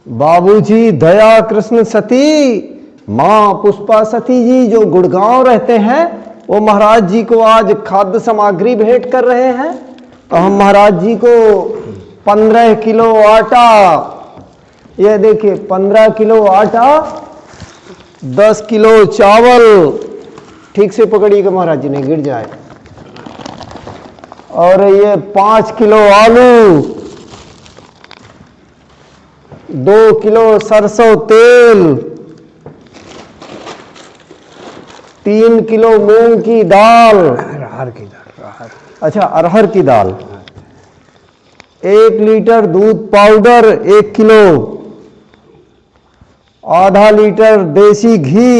बाबूजी दया कृष्ण सती, माँ पुष्पा सती जी जो गुड़गांव रहते हैं, वो महाराज जी को आज खाद्य सामग्री भेंट कर रहे हैं। तो हम महाराज जी को 15 किलो आटा, ये देखिए 15 किलो आटा, 10 किलो चावल, ठीक से पकड़िएगा महाराज जी नहीं गिर जाए, और ये 5 किलो आलू, 2 किलो सरसों तेल, 3 किलो मूंग की दाल, अरहर की दाल, अच्छा अरहर की दाल, 1 लीटर दूध पाउडर 1 किलो, आधा लीटर देसी घी,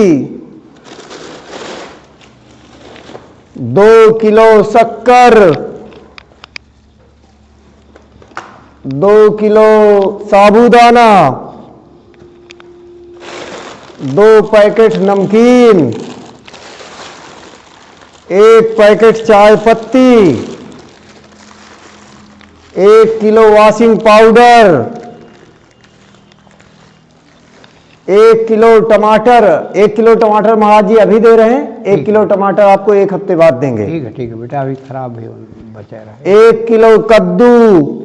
2 किलो शक्कर, 2 किलो साबूदाना, 2 पैकेट नमकीन, 1 पैकेट चाय पत्ती, 1 किलो वॉशिंग पाउडर, 1 किलो टमाटर। 1 किलो टमाटर महाराज जी अभी दे रहे हैं, 1 किलो टमाटर आपको 1 हफ्ते बाद देंगे। ठीक है बेटा, अभी खराब भी बचा रहा। 1 किलो कद्दू,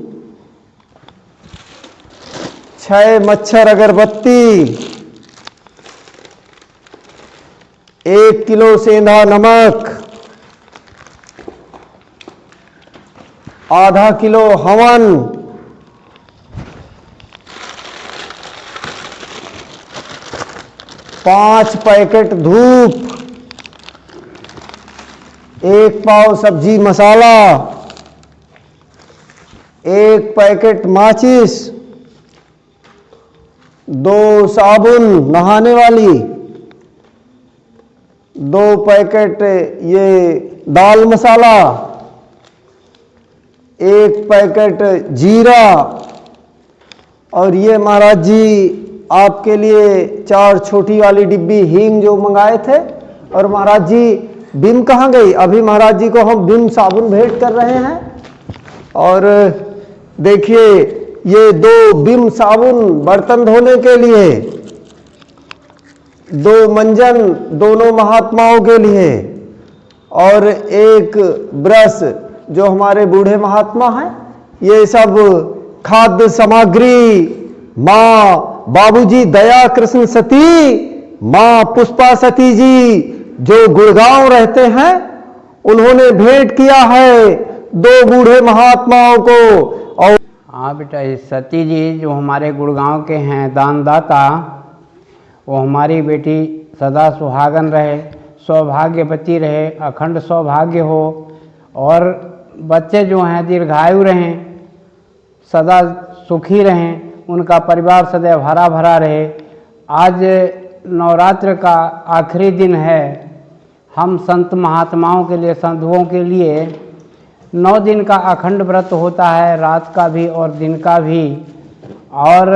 6 मच्छर अगरबत्ती, 1 किलो सेंधा नमक, आधा किलो हवन, 5 पैकेट धूप, 1 पाव सब्जी मसाला, 1 पैकेट माचिस, 2 साबुन नहाने वाली, 2 पैकेट ये दाल मसाला, 1 पैकेट जीरा, और ये महाराज जी आपके लिए 4 छोटी वाली डिब्बी हींग जो मंगाए थे। और महाराज जी बिम कहाँ गई? अभी महाराज जी को हम बिम साबुन भेंट कर रहे हैं। और देखिए ये 2 बिम साबुन बर्तन धोने के लिए, 2 मंजन दोनों महात्माओं के लिए, और 1 ब्रश जो हमारे बूढ़े महात्मा हैं। ये सब खाद्य सामग्री माँ बाबूजी दया कृष्ण सती, माँ पुष्पा सती जी जो गुड़गांव रहते हैं, उन्होंने भेंट किया है 2 बूढ़े महात्माओं को। और हाँ बेटा, ये सती जी जो हमारे गुड़गांव के हैं दानदाता, वो हमारी बेटी सदा सुहागन रहे, सौभाग्यवती रहे, अखंड सौभाग्य हो, और बच्चे जो हैं दीर्घायु रहें, सदा सुखी रहें, उनका परिवार सदैव हरा भरा रहे। आज नवरात्र का आखिरी दिन है। हम संत महात्माओं के लिए, साधुओं के लिए 9 दिन का अखंड व्रत होता है, रात का भी और दिन का भी। और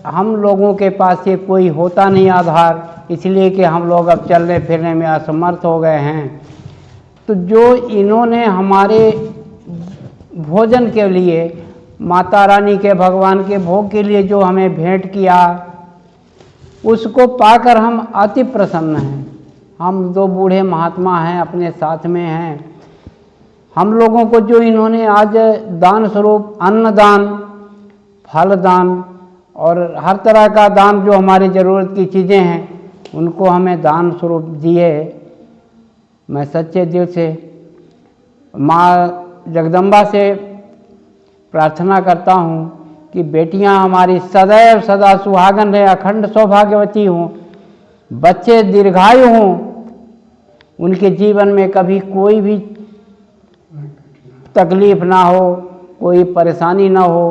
हम लोगों के पास ये कोई होता नहीं आधार, इसलिए कि हम लोग अब चलने फिरने में असमर्थ हो गए हैं। तो जो इन्होंने हमारे भोजन के लिए, माता रानी के, भगवान के भोग के लिए जो हमें भेंट किया, उसको पाकर हम अति प्रसन्न हैं। हम 2 बूढ़े महात्मा हैं, अपने साथ में हैं। हम लोगों को जो इन्होंने आज दान स्वरूप अन्नदान, फल दान और हर तरह का दान, जो हमारी ज़रूरत की चीज़ें हैं, उनको हमें दान स्वरूप दिए। मैं सच्चे दिल से माँ जगदम्बा से प्रार्थना करता हूँ कि बेटियाँ हमारी सदैव सदा सुहागन रहे, अखंड सौभाग्यवती हों, बच्चे दीर्घायु हों, उनके जीवन में कभी कोई भी तकलीफ ना हो, कोई परेशानी ना हो,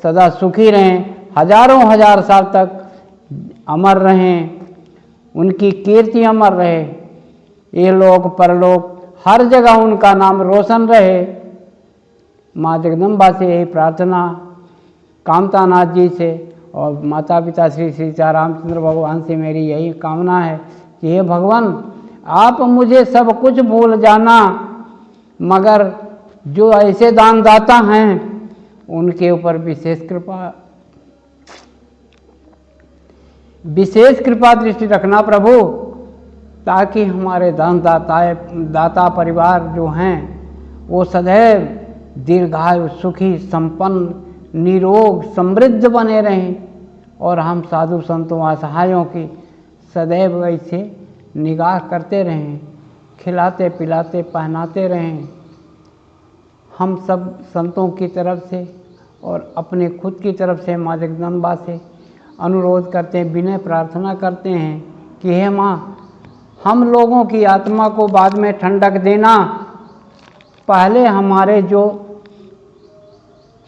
सदा सुखी रहें, हजारों हजार साल तक अमर रहें, उनकी कीर्ति अमर रहे, ये लोक परलोक हर जगह उनका नाम रोशन रहे। माँ जगदम्बा से यही प्रार्थना, कामतानाथ जी से और माता पिता श्री सीता रामचंद्र भगवान से मेरी यही कामना है कि हे भगवान, आप मुझे सब कुछ भूल जाना, मगर जो ऐसे दानदाता हैं उनके ऊपर विशेष कृपा विशेष कृपा दृष्टि रखना प्रभु, ताकि हमारे दाता परिवार जो हैं वो सदैव दीर्घायु, सुखी, संपन्न, निरोग, समृद्ध बने रहें और हम साधु संतों असहायों की सदैव ऐसे निगाह करते रहें, खिलाते पिलाते पहनाते रहें। हम सब संतों की तरफ से और अपने खुद की तरफ से माँ जगदम्बा से अनुरोध करते हैं, विनय प्रार्थना करते हैं कि हे माँ, हम लोगों की आत्मा को बाद में ठंडक देना, पहले हमारे जो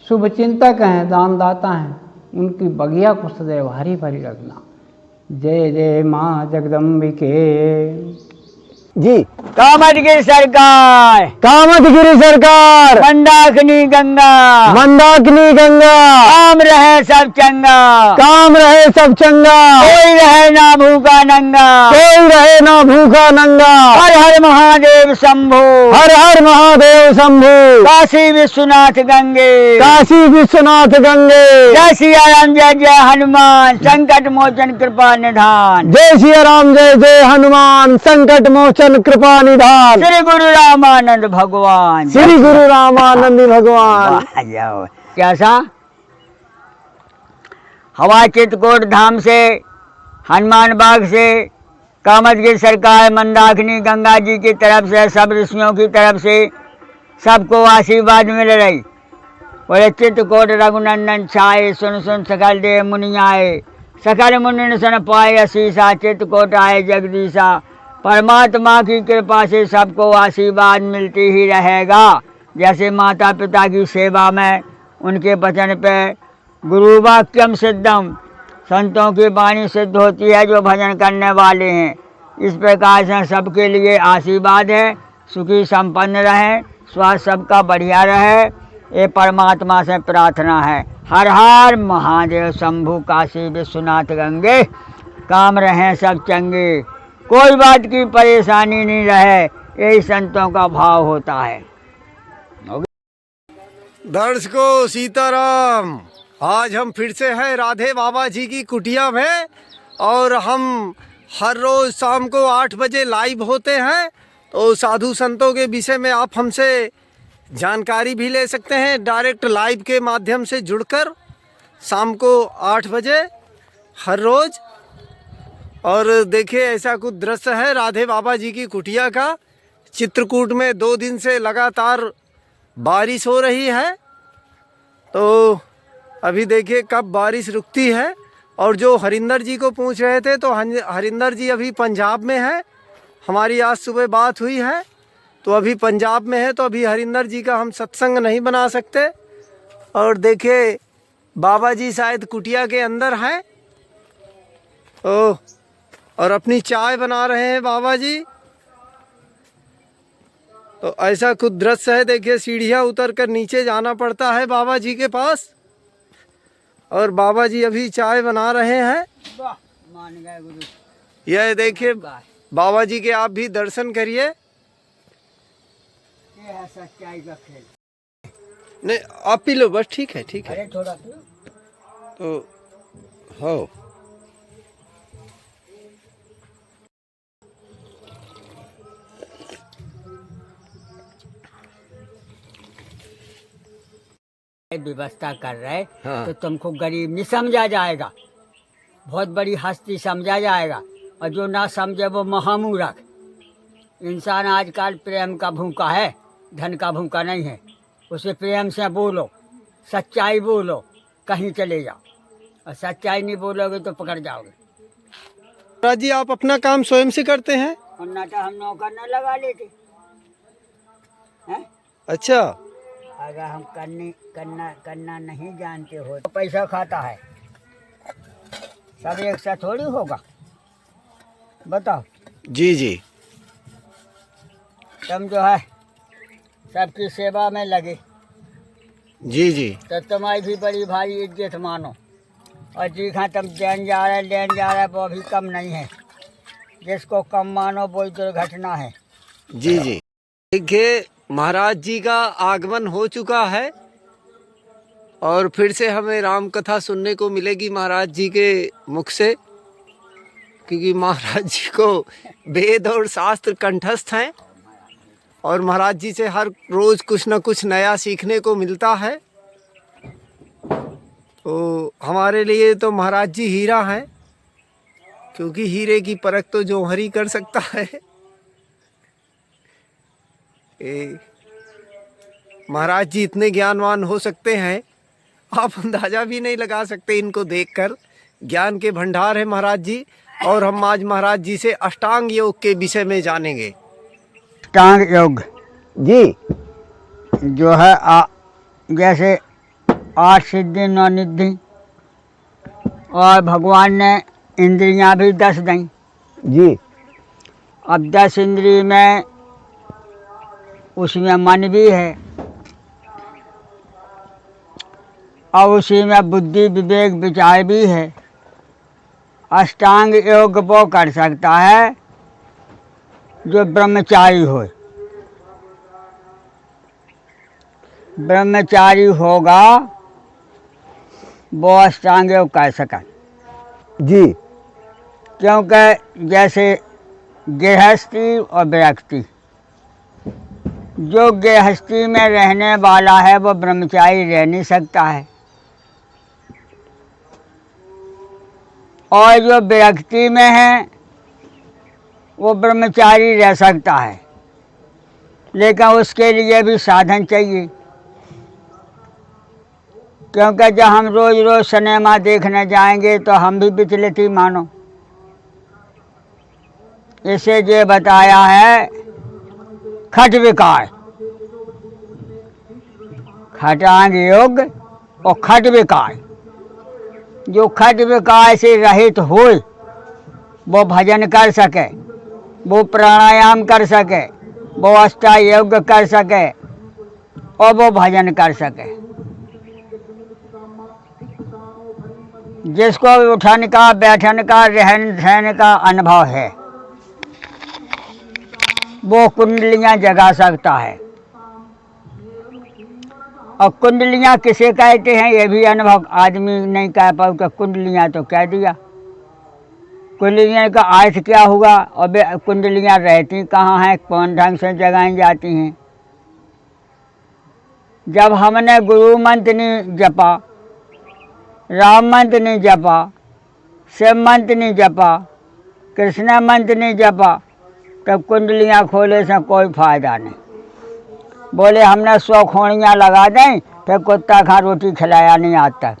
शुभचिंतक हैं, दानदाता हैं, उनकी बगिया को सदैव हरी भरी रखना। जय जय माँ जगदम्बिके जी। कामतगिरी सरकार, कामतगिरी सरकार, मंदाकिनी गंगा, मंदाकिनी गंगा, काम रहे सब चंगा, काम रहे सब चंगा, कोई रहे ना भूखा नंगा, कोई रहे ना भूखा नंगा। हर हर महादेव शंभो, हर हर महादेव शंभु, काशी विश्वनाथ गंगे, काशी विश्वनाथ गंगे। जय सिया राम, जय जय हनुमान, संकट मोचन कृपा निधान, जय सिया राम, जय जय हनुमान, संकट मोचन कृपा निधान। श्री गुरु रामानंद भगवान, श्री गुरु रामानंद भगवान। वाह, जाओ। कैसा हवा चित्रकूट धाम से, हनुमान बाग से, कामतगिरी सरकार, मंदाकिनी गंगा जी की तरफ से, सब ऋषियों की तरफ से सबको आशीर्वाद मिल रही। बोले चित्रकूट रघुनंदन छाए, सुन सुन सकल देव मुनि आए, सकल मुनि सुन पाए असीसा, चित्रकूट आए जगदीशा। परमात्मा की कृपा से सबको आशीर्वाद मिलती ही रहेगा। जैसे माता पिता की सेवा में उनके वचन पे गुरु वाक्यम सिद्धम, संतों की वाणी सिद्ध होती है जो भजन करने वाले हैं। इस प्रकार से सबके लिए आशीर्वाद है, सुखी संपन्न रहें, स्वास्थ्य सबका बढ़िया रहे, ये परमात्मा से प्रार्थना है। हर हर महादेव शंभु, काशी विश्वनाथ गंगे, काम रहे सब चंगे, कोई बात की परेशानी नहीं रहे, यही संतों का भाव होता है। दर्शकों सीताराम, आज हम फिर से हैं राधे बाबा जी की कुटिया में और हम हर रोज़ शाम को 8 बजे लाइव होते हैं। तो साधु संतों के विषय में आप हमसे जानकारी भी ले सकते हैं डायरेक्ट लाइव के माध्यम से जुड़कर, शाम को 8 बजे हर रोज़। और देखिए ऐसा कुछ दृश्य है राधे बाबा जी की कुटिया का। चित्रकूट में 2 दिन से लगातार बारिश हो रही है, तो अभी देखिए कब बारिश रुकती है। और जो हरिंदर जी को पूछ रहे थे, तो हरिंदर जी अभी पंजाब में है। हमारी आज सुबह बात हुई है, तो अभी पंजाब में है, तो अभी हरिंदर जी का हम सत्संग नहीं बना सकते। और देखिए बाबा जी शायद कुटिया के अंदर हैं और अपनी चाय बना रहे हैं बाबा जी। तो ऐसा कुछ दृश्य है। देखिए सीढ़ियाँ उतर कर नीचे जाना पड़ता है बाबा जी के पास, और बाबा जी अभी चाय बना रहे हैं। मान गए गुरु। यह देखिए बाबा जी के आप भी दर्शन करिए। ये है सच्चाई का खेल। नहीं आप पी लो बस, ठीक है ठीक है। अरे थोड़ा तो हो व्यवस्था कर रहे, हाँ। तो तुमको गरीब नहीं समझा जाएगा, बहुत बड़ी हस्ती समझा जाएगा। और जो ना समझे वो महामूर्ख। इंसान आजकल प्रेम का भूखा है, धन का भूखा नहीं है। उसे प्रेम से बोलो, सच्चाई बोलो, कहीं चले जाओ। और सच्चाई नहीं बोलोगे तो पकड़ जाओगे। महाराज जी आप अपना काम स्वयं से करते हैं? वरना तो हम नौकर न लगा लेते हैं। अच्छा, अगर हम करना नहीं जानते हो तो पैसा खाता है। सब एक साथ थोड़ी होगा, बताओ। जी जी। तुम जो है सबकी सेवा में लगे, जी जी। तो तुम्हारी भी बड़ी भारी इज्जत मानो। और जी हाँ तुम लेन जा रहे वो अभी कम नहीं है। जिसको कम मानो वही दुर्घटना है। जी जी। देखिए महाराज जी का आगमन हो चुका है और फिर से हमें राम कथा सुनने को मिलेगी महाराज जी के मुख से। क्योंकि महाराज जी को वेद और शास्त्र कंठस्थ हैं और महाराज जी से हर रोज कुछ न कुछ नया सीखने को मिलता है। तो हमारे लिए तो महाराज जी हीरा हैं, क्योंकि हीरे की परख तो जो हरी कर सकता है। महाराज जी इतने ज्ञानवान हो सकते हैं, आप अंदाजा भी नहीं लगा सकते इनको देखकर। ज्ञान के भंडार है महाराज जी। और हम आज महाराज जी से अष्टांग योग के विषय में जानेंगे। अष्टांग योग जी जो है जैसे 8 सिद्धि 9 निधि, और भगवान ने इंद्रियां भी 10 दी। जी अब 10 इंद्रिय में उसमें मन भी है, और उसी में बुद्धि विवेक विचार भी है। अष्टांग योग वो कर सकता है जो ब्रह्मचारी हो। ब्रह्मचारी होगा वो अष्टांग योग कर सका। जी क्योंकि जैसे गृहस्थी और विरक्ति, जो गृहस्थी में रहने वाला है वो ब्रह्मचारी रह नहीं सकता है, और जो विरक्ति में है वो ब्रह्मचारी रह सकता है, लेकिन उसके लिए भी साधन चाहिए। क्योंकि जब हम रोज रोज सिनेमा देखने जाएंगे तो हम भी विचलित ही मानो। इसे ये बताया है खट विकार, खटांग योग और खट विकार। जो खट विकार से रहित हो वो भजन कर सके, वो प्राणायाम कर सके, वो अष्टायोग कर सके और वो भजन कर सके। जिसको उठन का, बैठन का, रहन सहन का अनुभव है वो कुंडलियां जगा सकता है। और कुंडलियां किसे कहते हैं ये भी अनुभव आदमी नहीं कह पाओ कि कुंडलियां तो कह दिया। कुंडलियां का अर्थ क्या हुआ और कुंडलियां रहती कहाँ हैं, कौन ढंग से जगाई जाती हैं। जब हमने गुरु मंत्र नहीं जपा, राम मंत्र नहीं जपा, शिव मंत्र नहीं जपा, कृष्ण मंत्र नहीं जपा, तब कुंडलियां खोले से कोई फायदा नहीं। बोले हमने 100 खोड़ियाँ लगा दें फिर कुत्ता खा रोटी खिलाया नहीं आज तक।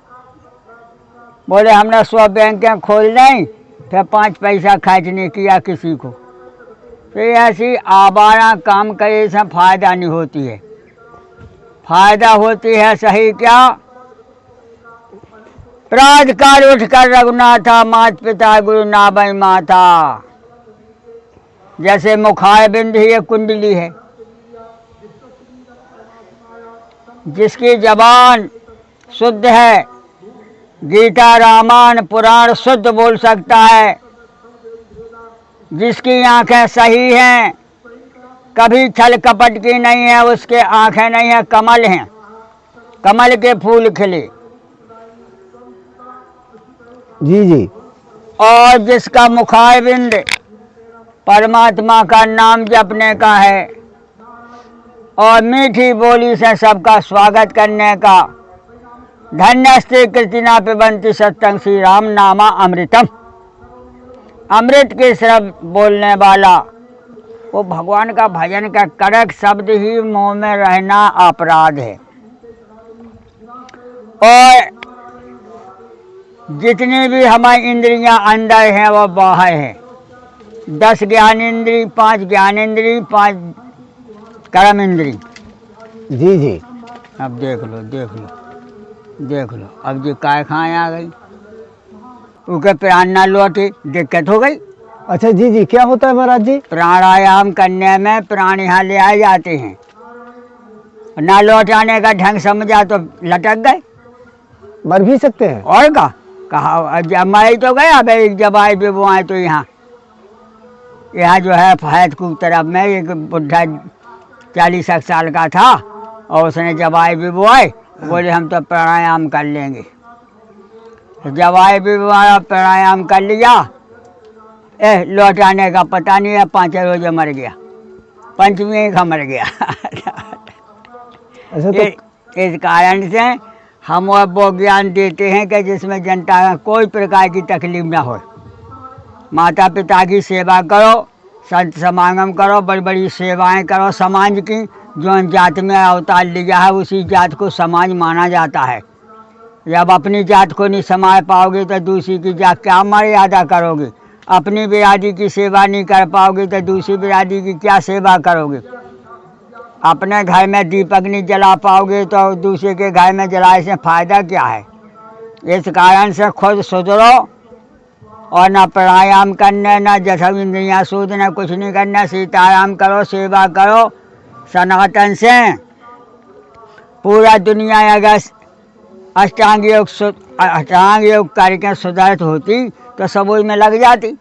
बोले हमने 100 बैंकें खोल दें फिर 5 पैसा खर्च नहीं किया किसी को। तो ऐसी आवारा काम करे से फायदा नहीं होती है। फायदा होती है सही क्या, प्रात काल उठ कर रघुनाथा, मात पिता गुरु नाभि माता। जैसे मुखार बिंद ही एक कुंडली है, जिसकी जबान शुद्ध है, गीता रामायण पुराण शुद्ध बोल सकता है, जिसकी आंखें सही हैं, कभी छल कपट की नहीं है, उसके आंखें नहीं है, कमल हैं, कमल के फूल खिले। जी जी। और जिसका मुखारबिंद परमात्मा का नाम जपने का है और मीठी बोली से सबका स्वागत करने का। धन्यस्ते कृतिना पिबंति सत्संग श्री राम नामा अमृतम। अमृत के शब्द बोलने वाला वो भगवान का भजन का कड़क शब्द ही मुंह में रहना अपराध है। और जितनी भी हमारी इंद्रियां अंदर हैं वो बाहर हैं। 10 ज्ञान इंद्री, 5 ज्ञान इंद्री, 5 कर्म इंद्री। जी जी। अब देख लो देख लो देख लो, अब जी काय खाएँ आ गई, उनके प्राण ना लौटे, दिक्कत हो गई। अच्छा जी जी, क्या होता है महाराज जी? प्राणायाम करने में प्राण यहाँ ले आए जाते हैं, ना लौटाने का ढंग समझा तो लटक गए, मर भी सकते हैं। और कहा जब मैं तो गया भाई, जब आए भी वो आए तो यहाँ जो है फैजपुर तरफ में एक बुढ़ा 40 साल का था, और उसने जब आए भी वो आए, बोले हम तो प्राणायाम कर लेंगे। जब आए भी वो आया, प्राणायाम कर लिया, लौटाने का पता नहीं है, 5 रोज मर गया, 5वीं का मर गया। अच्छा तो इस कारण से हम वो ज्ञान देते हैं कि जिसमें जनता का कोई प्रकार की तकलीफ ना हो। माता पिता की सेवा करो, संत समागम करो, बड़ी बड़ी सेवाएं करो समाज की। जो जात में अवतार लिया है उसी जात को समाज माना जाता है। जब अपनी जात को नहीं संभाल पाओगे तो दूसरी की जात क्या मर्यादा करोगे? अपनी बिरादरी की सेवा नहीं कर पाओगे तो दूसरी बिरादरी की क्या सेवा करोगे? अपने घर में दीपक नहीं जला पाओगे तो दूसरे के घर में जलाने से फ़ायदा क्या है? इस कारण से खुद सुधरो और न प्राणायाम करने, न जैसा इंद्रियाँ सूद, न कुछ नहीं करना। सीताराम करो, सेवा करो सनातन से। पूरा दुनिया अगर अष्टांग योग करके सुधरत होती तो सब उसमें लग जाती।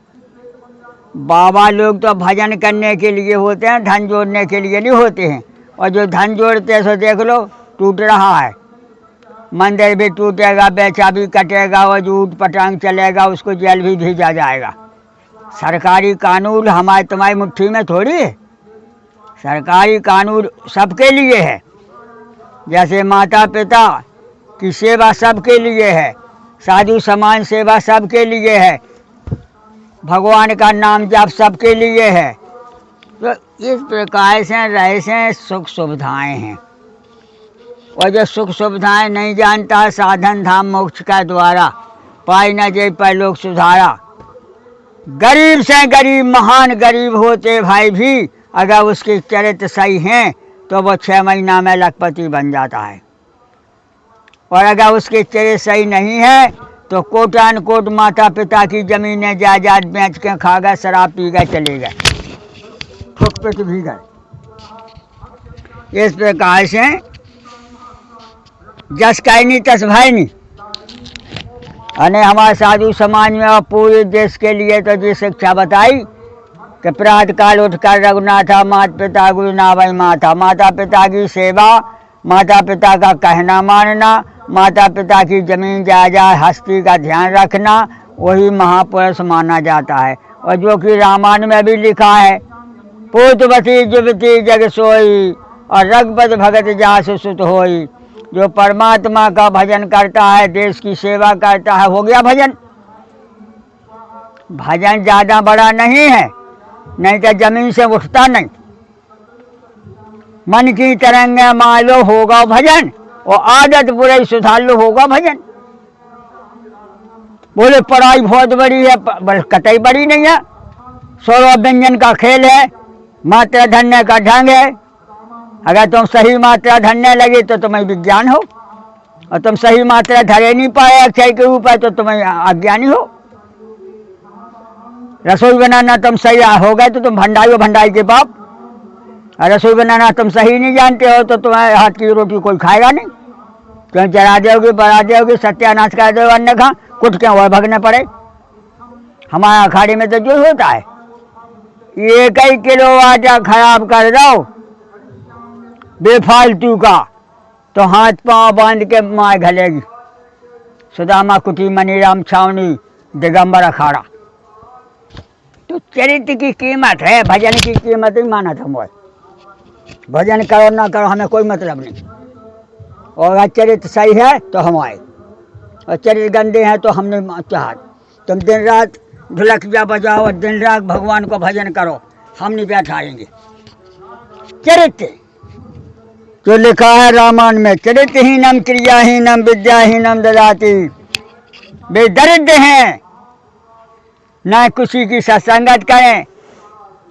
बाबा लोग तो भजन करने के लिए होते हैं, धन जोड़ने के लिए नहीं होते हैं। और जो धन जोड़ते हैं सो देख लो टूट रहा है। मंदिर भी टूटेगा, बेचा भी कटेगा, और जो ऊट पटांग चलेगा उसको जेल भी भेजा जाएगा। सरकारी कानून हमारे तुम्हारी मुट्ठी में थोड़ी है। सरकारी कानून सबके लिए है। जैसे माता पिता की सेवा सबके लिए है, साधु समाज सेवा सबके लिए है, भगवान का नाम जाप सबके लिए है। तो इस प्रकार से रहे से सुख सुविधाएं हैं। और जो सुख सुविधाएं नहीं जानता, साधन धाम मोक्ष का द्वारा पाई न जे पर लोग सुधारा। गरीब से गरीब महान गरीब होते भाई भी अगर उसके चरित्र सही हैं तो वो 6 महीना में लखपति बन जाता है। और अगर उसके चरित्र सही नहीं है तो कोटान कोट माता पिता की जमीनें जायदाद बेच के खा गए, शराब पी गए, चले गए, ठुक पिट भी गए। इस प्रकार से जस कहीं नहीं तस भाई नहीं। अने हमारे साधु समाज में और पूरे देश के लिए तो ये शिक्षा बताई कि प्रातः काल उठकर रघुनाथा माता पिता गुरु नावई माता। माता पिता की सेवा, माता पिता का कहना मानना, माता पिता की जमीन जायदाद हस्ती का ध्यान रखना, वही महापुरुष माना जाता है। और जो कि रामायण में भी लिखा है, पूतवती जुवती जग सोई और रघुपति भगत जासु सुत होई। जो परमात्मा का भजन करता है, देश की सेवा करता है, हो गया भजन। भजन ज़्यादा बड़ा नहीं है, नहीं तो जमीन से उठता नहीं। मन की तरंगे मालो होगा भजन, और आदत बुराई सुधार लो होगा भजन। बोले पढ़ाई बहुत बड़ी है, बस कतई बड़ी नहीं है। 16 व्यंजन का खेल है, मात्रा धरने का ढंग है। अगर तुम सही मात्रा धरने लगे तो तुम्हें विज्ञान हो, और तुम सही मात्रा धरे नहीं पाए अक्षय के ऊपर तो तुम्हें अज्ञानी हो। रसोई बनाना तुम सही हो गए तो तुम भंडाई हो, भंडाई के बाप। और रसोई बनाना तुम सही नहीं जानते हो तो तुम्हारे हाथ की रोटी कोई खाएगा नहीं। तुम जरा दोगे, बढ़ा दोगे, सत्यानाश कर दोगे, अन्य खा कुछ क्या हुआ भगने पड़े। हमारे अखाड़े में तो जो होता है, 1 किलो आटा खराब कर दो बेफालतू का तो हाथ पांव बांध के माँ घलेगी। सुदामा कुटी मनीराम छावनी दिगंबर अखाड़ा। तो चरित्र की कीमत है, भजन की कीमत ही माना था मोए। भजन करो ना करो हमें कोई मतलब नहीं। और अगर चरित्र सही है तो हम आए, और चरित्र गंदे हैं तो हमने चाहत। तुम दिन रात ढोलकिया बजाओ और दिन रात भगवान को भजन करो, हम नहीं बैठाएंगे। चरित्र जो लिखा है रामायण में, चरित्रहीनम क्रियाहीनम विद्याहीनम ददाति। वे दरिद्र हैं, न किसी की सत्संगत करें,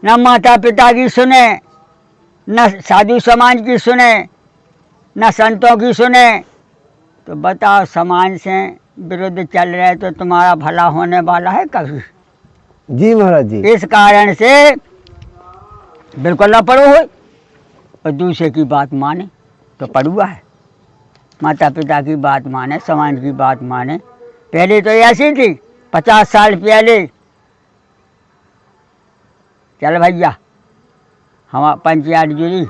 न माता पिता की सुने, न साधु समाज की सुने, न संतों की सुने। तो बताओ समाज से विरुद्ध चल रहे तो तुम्हारा भला होने वाला है कभी? जी महाराज जी। इस कारण से बिल्कुल ना पढ़ो हो, और दूसरे की बात माने तो पढ़ुआ है। माता पिता की बात माने, समाज की बात माने। पहले तो ऐसी थी, 50 साल पहले, चल भैया हम पंचायत जुड़ी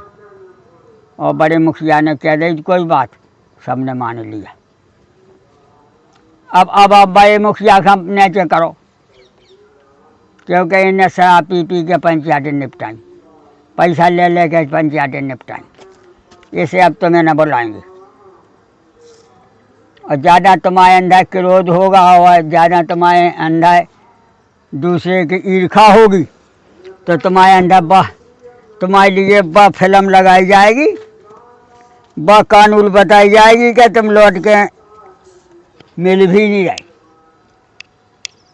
और बड़े मुखिया ने कह दी कोई बात, सबने मान लिया। अब बड़े मुखिया का नीचे करो, क्योंकि इन्हें शराब पी पी के पंचायतें निपटाई, पैसा ले ले के पंचायतें निपटाई। इसे अब तुम्हें न बुलाएंगे। और ज़्यादा तुम्हारे अंदर क्रोध होगा और ज़्यादा तुम्हारे अंदर दूसरे की ईर्खा होगी तो तुम्हारे अंदर तुम्हारे लिए फिल्म लगाई जाएगी, कानून बताई जाएगी कि तुम लौट के मिल भी नहीं रहे।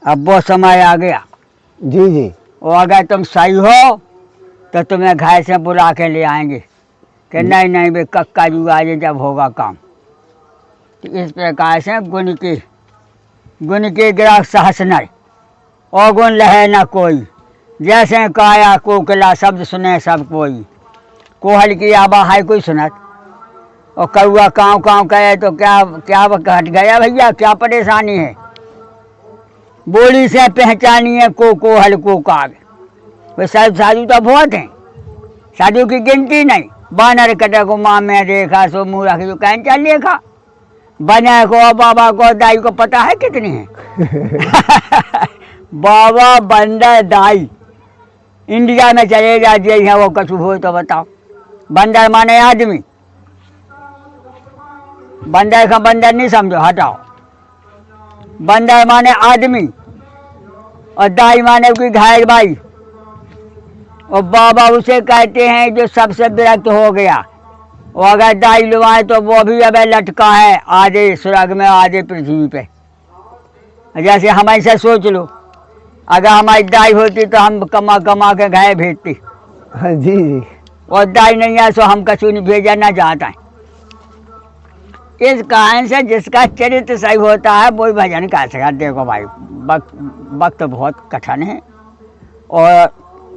अब वो समय आ गया। जी जी। और अगर तुम सही हो तो तुम्हें घर से बुला के ले आएंगे कि नहीं नहीं वे कक्का जू आज जब होगा काम। तो इस प्रकार से गुण के ग्राहक सहस नर और गुण लहे न कोई, जैसे काया कोकिला शब्द सुने सब कोई। कोहल की आबा है कोई सुनत और कौआ काँव काँव कहे तो क्या घट गया भैया, क्या परेशानी है। बोली से पहचानिए को कोहल को काग। वे सब साधु तो बहुत हैं, साधु की गिनती नहीं। बानर कटे को माँ में देखा सो मुँह रख जो कहें चल देखा। बने को बाबा को दाई को पता है कितनी है। बाबा बंदर दाई इंडिया में चले जाते हैं, वो कछु हो तो बताओ। बंदर माने आदमी, बंदर का बंदर नहीं समझो, हटाओ। बंदर माने आदमी और दाई माने कोई घायल बाई। और बाबा उसे कहते हैं जो सबसे विरक्त हो गया। और अगर दाई लुआए तो वो भी अब लटका है, आधे स्वर्ग में आधे पृथ्वी पे। जैसे हम ऐसे सोच लो, अगर हमारी दाई होती तो हम कमा कमा के घर भेजती। हाँ जी जी। और दाई नहीं है तो हम कछु नहीं भेजा ना जाता है। इस कारण से जिसका चरित्र सही होता है वही भजन कर सकता। देखो भाई, वक्त बहुत कठिन है और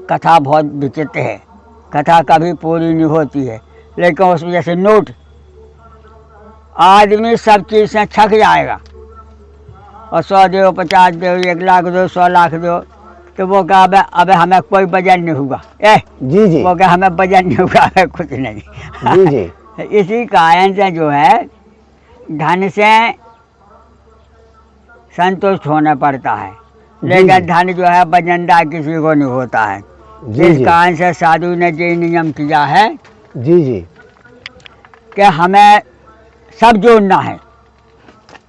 कथा बहुत विचित्र है। कथा कभी पूरी नहीं होती है, लेकिन उसमें जैसे नोट, आदमी सब चीज़ से छक जाएगा। और 100 दो, 50 दो, 1 लाख दो, 100 लाख दो, तो वो कहा अब हमें कोई वजन नहीं होगा। जी जी। वो कहा हमें वजन नहीं होगा, हमें कुछ नहीं। जी जी। इसी कारण से जो है धन से संतुष्ट होना पड़ता है, लेकिन धन जो है वजनदार किसी को नहीं होता है। इस कारण से साधु ने ये नियम किया है जी जी कि हमें सब जोड़ना है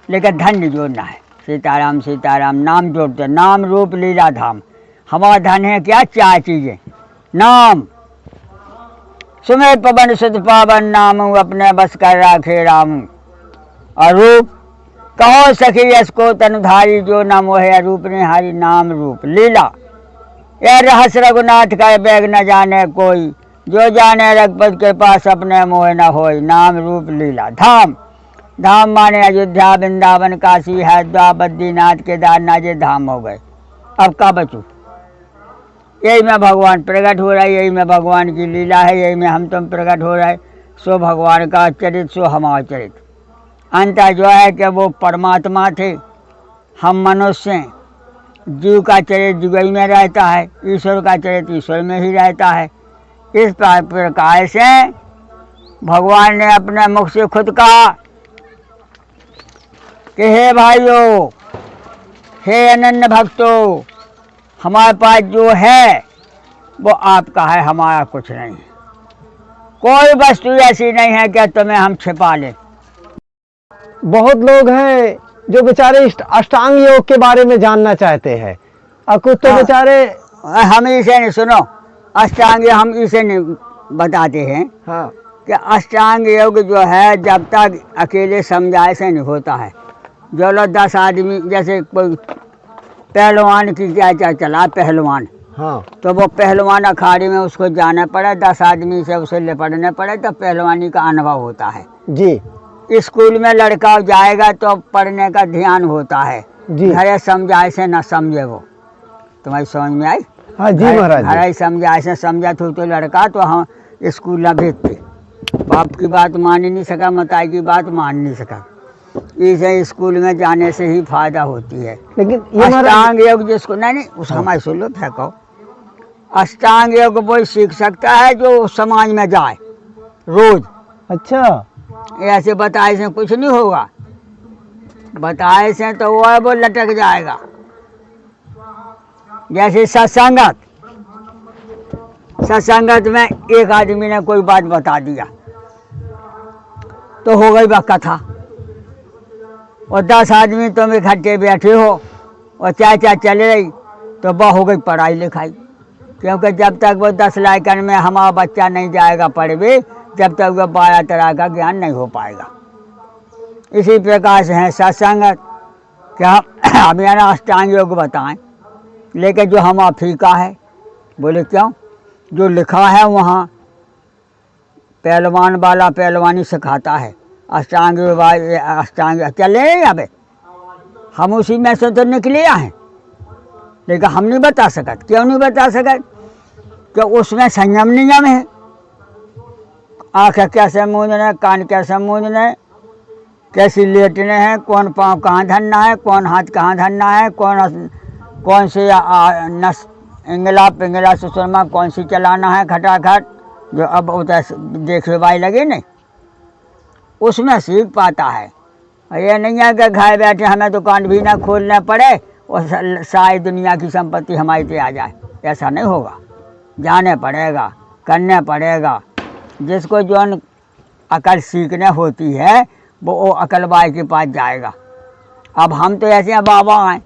लेकिन धन नहीं जोड़ना है। सीताराम सीताराम नाम जोड़ते, नाम रूप लीला धाम। हमारा धन है क्या? 4 चीज़ें। नाम, सुमे पवन सुत पावन नाम, अपने बस कर राखे राम। और रूप, कहो सखी यश को तनुधारी, जो न मोहे रूप निहारी। नाम रूप लीला, यह रहस्य रघुनाथ का बैग न जाने कोई, जो जाने रघुपति के पास अपने मोह न होय। नाम रूप लीला। धाम, धाम माने अयोध्या वृंदावन काशी हरिद्वार बद्रीनाथ केदारनाथ, ये धाम हो गए। अब का बचू? यही में भगवान प्रकट हो रहा है, यही में भगवान की लीला है, यही में हम तुम प्रकट हो रहे। सो भगवान का चरित्र, सो हमारा चरित्र। अंतर जो है कि वो परमात्मा थे, हम मनुष्य हैं। जीव का चरित्र जीव में रहता है, ईश्वर का चरित्र ईश्वर में ही रहता है। इस प्रकार से भगवान ने अपने मुख से खुद कहा कि हे भाइयों, हे अनन्य भक्तों, हमारे पास जो है वो आपका है, हमारा कुछ नहीं। कोई वस्तु ऐसी नहीं है कि तुम्हें हम छिपा लें। बहुत लोग हैं जो बेचारे अष्टांग योग के बारे में जानना चाहते हैं, और कुछ तो बेचारे हम इसे नहीं, सुनो, अष्टांग हम इसे नहीं बताते हैं। हाँ, कि अष्टांग योग जो है जब तक अकेले समझाए से नहीं होता है। जो लोग 10 आदमी, जैसे कोई पहलवान की क्या चला पहलवान, हाँ, तो वो पहलवान अखाड़े में उसको जाना पड़े, 10 आदमी से उसे लिपटने पड़े, तो पहलवानी का अनुभव होता है जी। स्कूल में लड़का जाएगा तो पढ़ने का ध्यान होता है जी। घरे समझाए से न समझे वो। तुम्हारी समझ में आई? हाँ जी महाराज जी। घरे समझाए से समझा तो लड़का तो हम स्कूल न भेजते। बाप की बात मान ही नहीं सका, मताई की बात मान नहीं सका। इसे स्कूल में जाने से ही फायदा होती है। लेकिन ये अष्टांग योग जिसको नहीं उस हमारे सुन लो, फेंको। अष्टांग योग वो सीख सकता है जो समाज में जाए रोज। अच्छा, ऐसे बताए से कुछ नहीं होगा, बताए से तो वो लटक जाएगा। जैसे सत्संगत में एक आदमी ने कोई बात बता दिया तो हो गई वह कथा, और 10 आदमी तुम इकट्ठे बैठे हो और चाचा चल रही तो वह हो गई पढ़ाई लिखाई। क्योंकि जब तक वो 10 लाइकन में हमारा बच्चा नहीं जाएगा पढ़वे, जब तक वो 12 तरह का ज्ञान नहीं हो पाएगा। इसी प्रकार से है सत्संगत क्या हम यहाँ अष्टांग योग बताएं, लेकिन जो हमारा फीका है, बोले क्यों, जो लिखा है वहाँ पहलवान वाला पहलवानी सिखाता है, अष्टांग चले अबे हम उसी में से तो निकले हैं, लेकिन हम नहीं बता सकत। क्यों नहीं बता सकत, कि उसमें संयम नियम है। आँख कैसे मूंदने, कान कैसे मूंदने, कैसी लेटने हैं, कौन पाँव कहाँ धरना है, कौन हाथ कहाँ धरना है, कौन से नस इंगला सुषमा कौन सी चलाना है खटाखट, जो अब उधर देखे भाई लगे नहीं, उसमें सीख पाता है। ये नहीं है कि घर बैठे हमें दुकान भी ना खोलना पड़े और सारी दुनिया की संपत्ति हमारी पे आ जाए, ऐसा नहीं होगा। जाने पड़ेगा, करने पड़ेगा। जिसको जो अकल सीखने होती है वो अकल बाई के पास जाएगा। अब हम तो ऐसे हैं बाबा हैं,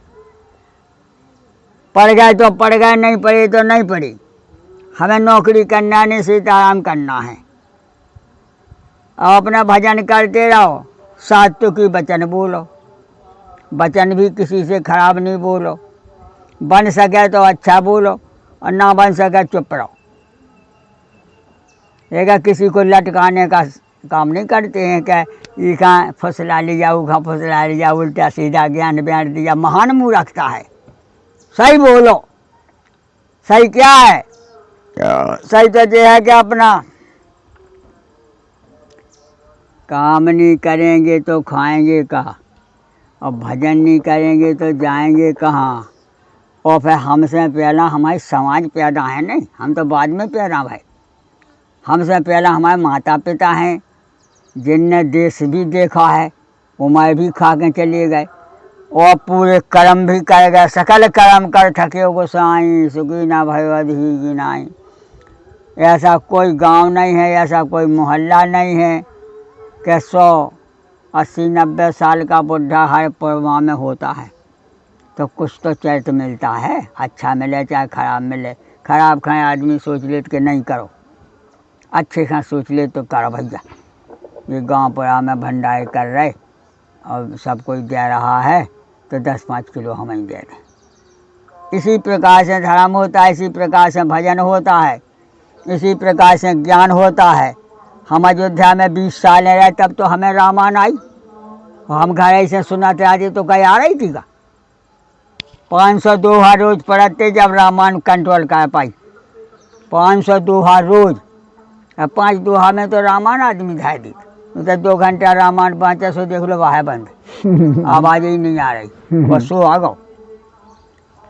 पढ़ गए तो पढ़ गए, नहीं पढ़े तो नहीं पढ़ी। हमें नौकरी करना नहीं, सीताराम करना है। और अपना भजन करते रहो, सात्विक की वचन बोलो, वचन भी किसी से खराब नहीं बोलो, बन सके तो अच्छा बोलो और ना बन सके चुप रहो। लेकिन किसी को लटकाने का काम नहीं करते हैं कि ये कहाँ फुसला लिया, वो कहाँ फुसला लिया, उल्टा सीधा ज्ञान बैठ दिया। महान मूर्खता है। सही बोलो, सही क्या है, सही तो ये है कि अपना काम नहीं करेंगे तो खाएंगे कहाँ, और भजन नहीं करेंगे तो जाएंगे कहाँ। और फिर हमसे पहला हमारी समाज पैदा है, नहीं हम तो बाद में पैदा भाई। हमसे पहला हमारे माता पिता हैं, जिनने देश भी देखा है, वो मैं भी खा के चले गए और पूरे कर्म भी कर गए। सकल कर्म कर थके गोसाई, सुखी ना भगवत ही गिनाई। ऐसा कोई गांव नहीं है, ऐसा कोई मोहल्ला नहीं है कि 100, 80, 90 साल का बुढ़ा हर परवाह में होता है। तो कुछ तो चरित्र मिलता है, अच्छा मिले चाहे खराब मिले। खराब खाए आदमी सोच ले कि नहीं करो, अच्छे खां सोच ले तो करो भैया। ये गांव पुरा में भंडारे कर रहे और सब कोई दे रहा है तो 10-5 किलो हम ही दे दें। इसी प्रकार से धर्म होता है, इसी प्रकार से भजन होता है, इसी प्रकार से ज्ञान होता है। हम अयोध्या में 20 साल रहे तब तो हमें रामायण आई, और हम घर ऐसे सुनाते आते तो कहीं आ रही थी का। 500 दोहा रोज पढ़ते जब रामायण कंट्रोल कर पाई। 500 दोहा रोज, 5 दोहा में तो रामायण आदमी धाय दी। तो 2 घंटा रामायण 500 देख लो वाह बंद, आवाज ही नहीं आ रही, बस सो आ गो।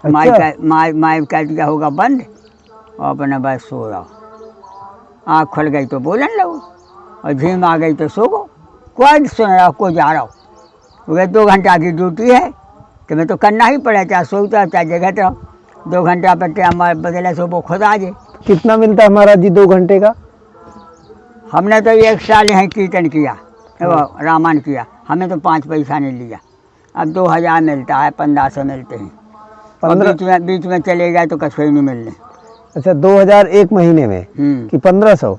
माइक कह दिया होगा बंद और अपने बस सो रहा। आँख खुल गई तो बोलन लगो, और झीम आ गई तो सो गो। कोई सुन रहा हो, कोई जा रहा हो, क्योंकि 2 घंटा की ड्यूटी है, तुम्हें तो करना ही पड़े, चाहे सोता चाहे जगह रहो। 2 घंटा पर हमारे बदले सो वो खुद आ जाए। कितना मिलता है महाराज जी 2 घंटे का? हमने तो 1 साल यहाँ कीर्तन किया, रामायण किया, हमें तो 5 पैसा नहीं लिया। अब 2000 मिलता है, 1500 मिलते हैं। 15 बीच में चले गए तो कछुए नहीं मिलने। अच्छा, 2000 एक महीने में कि 1500?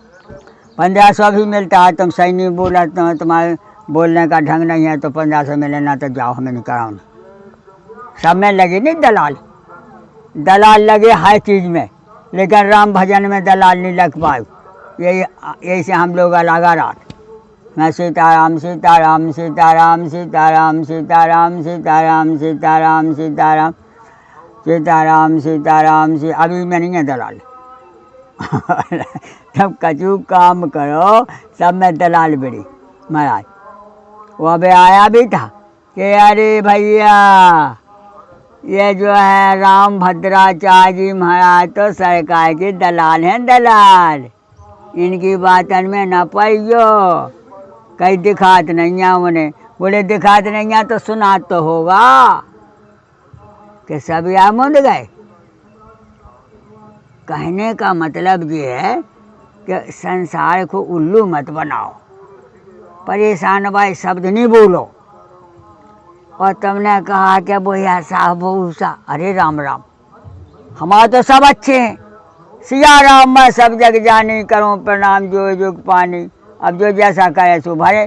1500 भी मिलता है। तुम सही नहीं बोला, तुम्हारे बोलने का ढंग नहीं है तो 1500 मिले ना तो जाओ, हमें नहीं कराओ। सब में लगे नहीं दलाल, दलाल लगे हर चीज़ में, लेकिन राम भजन में दलाल नहीं लग पाए। यही से हम लोग लगा रात मैं सीताराम सीताराम सीताराम सीताराम सीताराम सीताराम सीताराम सीताराम सीताराम सीताराम सी। अभी में नहीं है दलाल। जब कचू काम करो सब में दलाल बिड़ी महाराज। वो अभी आया भी था कि अरे भैया ये जो है राम भद्राचार्य जी महाराज तो सरकार के दलाल हैं, दलाल। इनकी बातन में न पाइयो, कहीं दिखात नहीं है उन्हें। बोले दिखात नहीं है तो सुना तो होगा कि सब या मुंड गए। कहने का मतलब ये है कि संसार को उल्लू मत बनाओ, परेशान भाई शब्द नहीं बोलो। और तुमने कहा कि बोया साहब बहु सा, अरे राम राम, हमारे तो सब अच्छे हैं। सिया राम मैं सब जग जानी, करूं प्रणाम जो जुग पानी। अब जो जैसा करे सो भरे।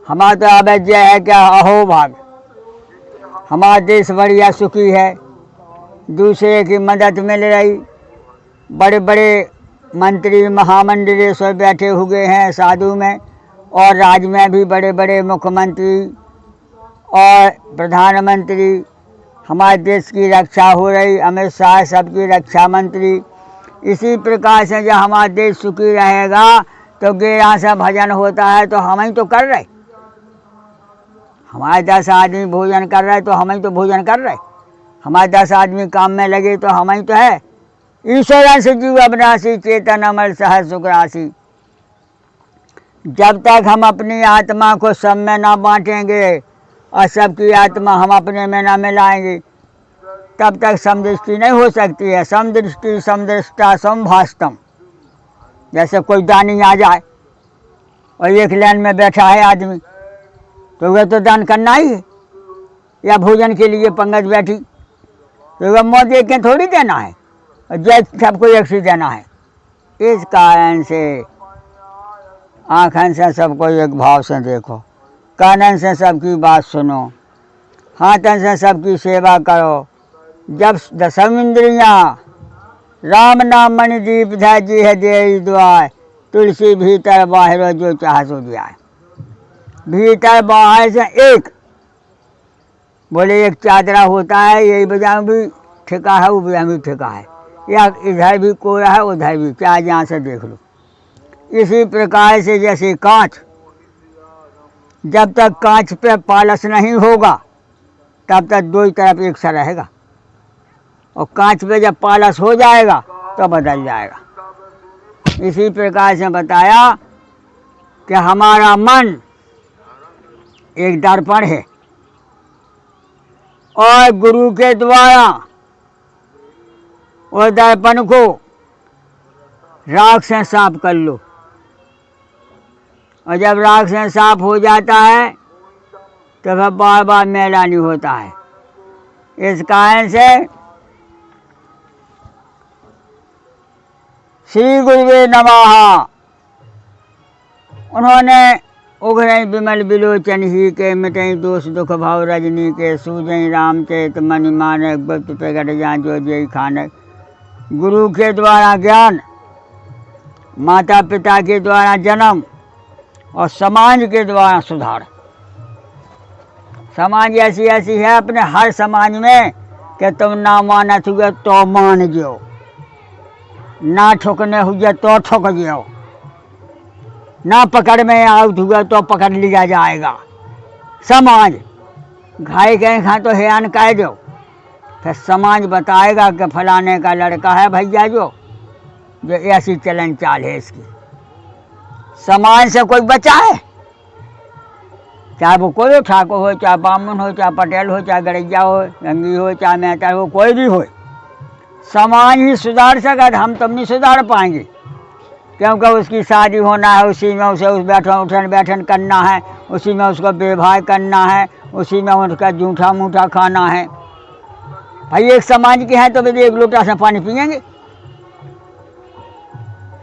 हमारा तो अब जय है क्या अहो भाग, हमारा देश बढ़िया सुखी है, दूसरे की मदद मिल रही। बड़े बड़े मंत्री महामंडली सब बैठे हुए हैं साधु में, और राज्य में भी बड़े बड़े मुख्यमंत्री और प्रधानमंत्री। हमारे देश की रक्षा हो रही, अमित शाह सबकी रक्षा मंत्री। इसी प्रकार से जब हमारा देश सुखी रहेगा तो गेरा से भजन होता है तो हम ही तो कर रहे। हमारे 10 आदमी भोजन कर रहे तो हम ही तो भोजन कर रहे। हमारे 10 आदमी काम में लगे तो हम ही तो है। ईश्वर से जीव अविनाशी, चेतन अमर सहज सुख राशि। जब तक हम अपनी आत्मा को सब में ना बांटेंगे और सबकी आत्मा हम अपने में ना मिलाएंगे, तब तक समदृष्टि नहीं हो सकती है। समदृष्टि समदृष्टा समभास्तम। जैसे कोई दानी आ जाए और एक लाइन में बैठा है आदमी, तो वह तो दान करना ही है। या भोजन के लिए पंगत बैठी तो वह मुँह देख के थोड़ी देना है, और जय सबको एक सी देना है। इस कारण से आँखन से सबको एक भाव से देखो, कानन से सबकी बात सुनो, हाथन से सबकी सेवा करो। जब 10 इंद्रियाँ राम नाम मणि दीप जी है दे दुआर, तुलसी भीतर बाहर जो चाह सो जाए। भीतर बाहर से एक, बोले एक चादरा होता है, यही बजा भी ठेका है, वो बजा भी ठेका है, या इधर भी कोरा है उधर भी, चाहे जहाँ से देख लो। इसी प्रकार से जैसे कांच, जब तक कांच पे पालस नहीं होगा तब तक दो ही तरफ एक सा रहेगा, और कांच पे जब पालस हो जाएगा तो बदल जाएगा। इसी प्रकार से बताया कि हमारा मन एक दर्पण है, और गुरु के द्वारा वो दर्पण को राख से साफ कर लो, और जब राख से साफ हो जाता है तो फिर बार बार मैला नहीं होता है। इस कारण से श्री गुरुवे नमः। उन्होंने उघरई विमल बिलोचन ही के, मिटई दोष दुख भाव रजनी के, सूझई रामचरित मनि माने, गुप्त प्रगट जान जो जय खाने। गुरु के द्वारा ज्ञान, माता पिता के द्वारा जन्म, और समाज के द्वारा सुधार। समाज ऐसी ऐसी है अपने हर समाज में कि तुम ना मानत हुए तो मान जो, ना ठुकने हुए तो ठुक जाओ, ना पकड़ में आउट हुआ तो पकड़ लिया जाएगा। समाज घाय गए खा तो हेयान कह दो, फिर समाज बताएगा कि फलाने का लड़का है भैया जो ऐसी चलन चाल है इसकी। समाज से कोई बचा है, चाहे वो कोई हो, ठाकुर हो, चाहे बामन हो, चाहे पटेल हो, चाहे गड़ैया हो, गंगी हो, चाहे मेहता हो, कोई भी हो, समाज ही सुधार सकता। हम तब नहीं सुधार पाएंगे, क्योंकि उसकी शादी होना है, उसी में उसे उस उठन बैठन करना है, उसी में उसको व्यवहार करना है, उसी में उसका जूठा मूठा खाना है। भाई एक समाज के हैं तो फिर एक लोटा से पानी पिएंगे,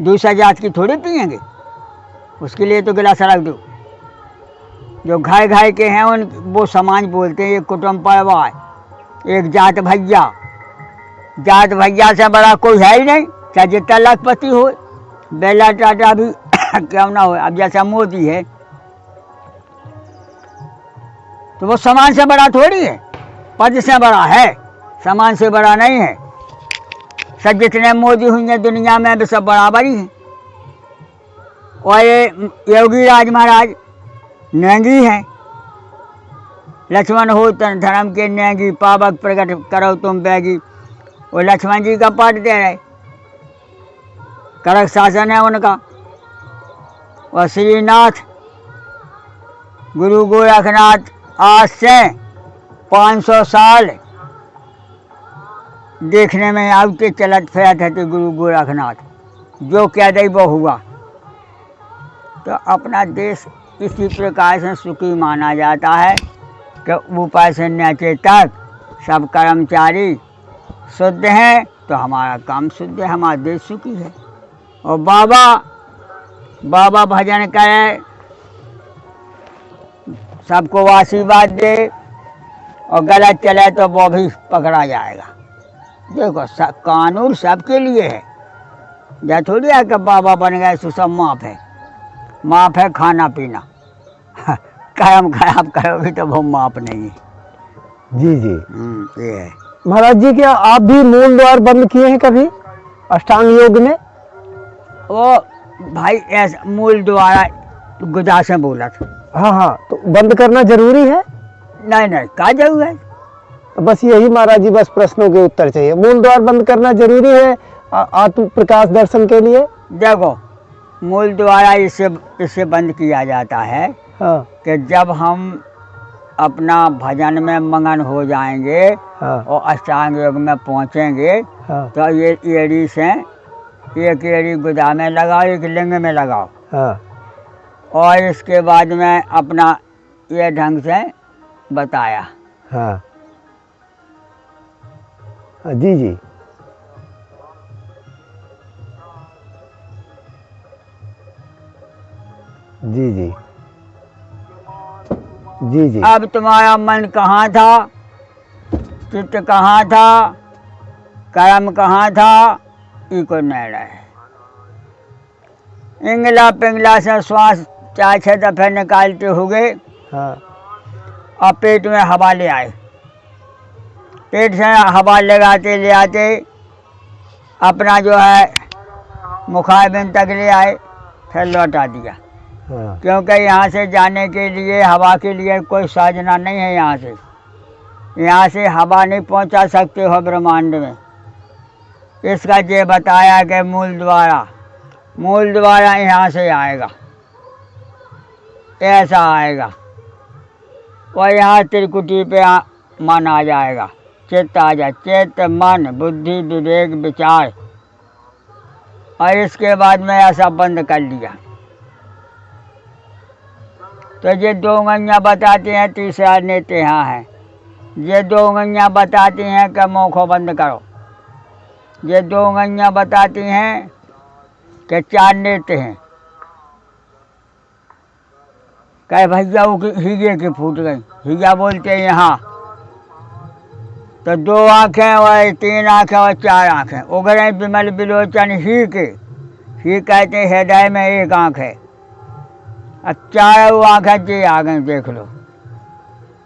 दूसरा जात की थोड़ी पिएंगे, उसके लिए तो गिलास रख दो। जो घाय घाय के हैं उन वो समाज बोलते हैं, एक कुटुंब परिवार, एक जात भैया। जात भैया से बड़ा कोई है ही नहीं, चाहे जितना लखपति हो, बेला टाटा भी क्यों ना हो। अब जैसा मोदी है तो वो समाज से बड़ा थोड़ी है, पद से बड़ा है, समाज से बड़ा नहीं है। सब जितने मोदी हुई हैं दुनिया में भी सब बराबर ही हैं। और ये योगी राज महाराज नेंगी हैं। लक्ष्मण हो धर्म के नेंगी, पावक प्रकट करो तुम बैगी। वो लक्ष्मण जी का पाठ दे रहे, कड़क शासन है उनका। और श्रीनाथ गुरु गोरखनाथ आज से 500 साल देखने में आवते चलत फिरत है गुरु गोरखनाथ, जो कह दे वो हुआ। तो अपना देश इसी प्रकार से सुखी माना जाता है कि ऊपर से नीचे तक सब कर्मचारी शुद्ध हैं तो हमारा काम शुद्ध है, हमारा देश सुखी है। और बाबा भजन करे, सबको आशीर्वाद दे, और गलत चले तो वो भी पकड़ा जाएगा। देखो कानून सबके लिए है, या थोड़ी है कि बाबा बन गए तो सब माफ़ है खाना पीना। कर्म खराब करोगे तो वो माफ़ नहीं है। जी जी ये है। महाराज जी, क्या आप भी मूल द्वार बंद किए हैं कभी अष्टांग योग में? वो भाई ऐसा मूल द्वारा गुदा से बोला था। हाँ हाँ, तो बंद करना जरूरी है? नहीं क्या जरूर है। बस यही महाराज जी, बस प्रश्नों के उत्तर चाहिए। मूल द्वार बंद करना जरूरी है आत्म प्रकाश दर्शन के लिए? देखो मूल द्वारा इससे बंद किया जाता है हाँ कि जब हम अपना भजन में मगन हो जाएंगे हाँ और अष्टांग योग में पहुंचेंगे, हाँ तो ये एड़ी से एक एड़ी गुदा में लगाओ, एक लिंग में लगाओ, हाँ और इसके बाद में अपना ये ढंग से बताया। हाँ जी जी जी जी जी जी। अब तुम्हारा मन कहाँ था, चित्त कहाँ था, कर्म कहाँ था, इको निर्णय है। इंगला पिंगला से श्वास 4-6 दफे निकालते हुए हाँ और पेट में हवा ले आए, पेट से हवा लगाते ले आते अपना जो है मुखाबिन तक ले आए, फिर लौटा दिया। हाँ क्योंकि यहाँ से जाने के लिए हवा के लिए कोई साधना नहीं है। यहाँ से हवा नहीं पहुँचा सकते हो ब्रह्मांड में। इसका ये बताया कि मूल द्वारा यहाँ से आएगा, ऐसा आएगा, और यहाँ त्रिकुटी पे मन आ जाएगा, चित्त आ जाए, चित्त मन बुद्धि विवेक विचार, और इसके बाद में ऐसा बंद कर लिया। तो ये 2 उंगलियाँ बताती हैं, तीसरा नेत्र यहाँ है। ये 2 उंगलियाँ बताती हैं कि मुँह को बंद करो। ये 2 उंगलियाँ बताती हैं कि 4 नेत्र हैं। कहे भैया वो हीगे की फूट गई, हीगा बोलते हैं यहाँ। तो 2 आँखें और 3 आँखें और 4 आँखें, उगरे विमल बिलोचन ही के, ही कहते हैं हृदय में एक आँख है, और 4 आँखें जी आ गई, देख लो,